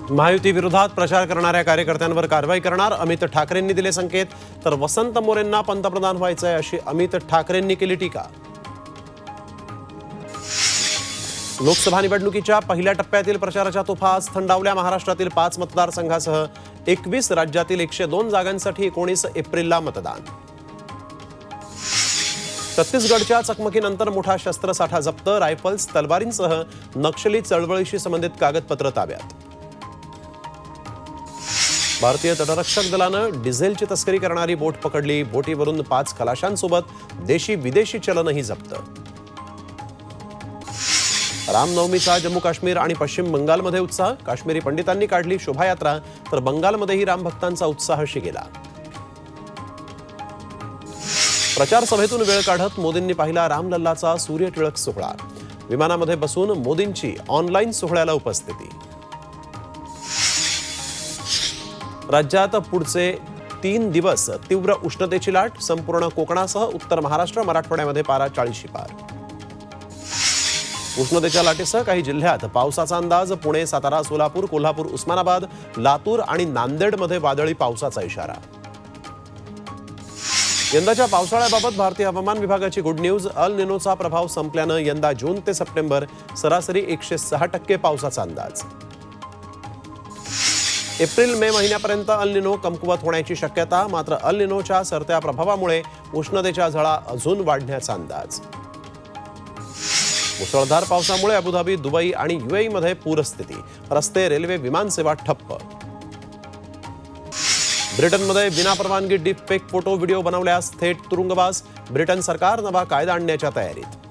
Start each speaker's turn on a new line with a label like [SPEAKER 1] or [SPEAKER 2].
[SPEAKER 1] महायुती विरोधात प्रचार करणाऱ्या कार्यकर्त्यांवर कारवाई करणार, अमित ठाकरेंनी दिले संकेत. तर वसंत मोरेंना पंतप्रधान व्हायचंय अशी अमित ठाकरेंनी केली टीका. लोकसभा निवडणुकीच्या पहिल्या टप्प्यातील प्रचाराच्या तोफा आज थंडावल्या. महाराष्ट्रातील 5 मतदारसंघासह 21 राज्यातील 102 जागांसाठी 19 एप्रिलला मतदान. छत्तीसगडच्या चकमकीनंतर मोठा शस्त्रसाठा जप्त, रायफल्स, तलवारींसह नक्षली चळवळीशी संबंधित कागदपत्र ताब्यात. भारतीय तटरक्षक दलानं डिझेलची तस्करी करणारी बोट पकडली. बोटीवरून 5 खलाशांसोबत देशी विदेशी चलनही जप्त. रामनवमीचा जम्मू काश्मीर आणि पश्चिम बंगालमध्ये उत्साह. काश्मीरी पंडितांनी काढली शोभायात्रा, तर बंगालमध्येही रामभक्तांचा उत्साह शिगेला. प्रचार सभेतून वेळ काढत मोदींनी पाहिला रामलल्लाचा सूर्यटिळक सोहळा. विमानामध्ये बसून मोदींची ऑनलाईन सोहळ्याला उपस्थिती. राज्यात पुढचे 3 दिवस तीव्र उष्णतेची लाट. संपूर्ण कोकणासह उत्तर महाराष्ट्र, मराठवाड्यामध्ये पारा 40शी पार. उष्णतेच्या लाटेसह काही जिल्ह्यात पावसाचा अंदाज. पुणे, सातारा, सोलापूर, कोल्हापूर, उस्मानाबाद, लातूर आणि नांदेडमध्ये वादळी पावसाचा इशारा. यंदाच्या पावसाळ्याबाबत भारतीय हवामान विभागाची गुड न्यूज. अल निनोचा प्रभाव संपल्यानं यंदा जून ते सप्टेंबर सरासरी 106% पावसाचा अंदाज. एप्रिल मे महिन्यापर्यंत अल निनो कमकुवत होण्याची शक्यता. मात्र अल निनोच्या सरत्या प्रभावामुळे उष्णतेच्या झळा अजून वाढण्याचा अंदाज. मुसळधार पावसामुळे अबुधाबी, दुबई आणि UAEमध्ये पूरस्थिती. रस्ते, रेल्वे, विमानसेवा ठप्प. ब्रिटनमध्ये विनापरवानगी डीप फेक फोटो व्हिडिओ बनवल्यास थेट तुरुंगवास. ब्रिटन सरकार नवा कायदा आणण्याच्या तयारीत.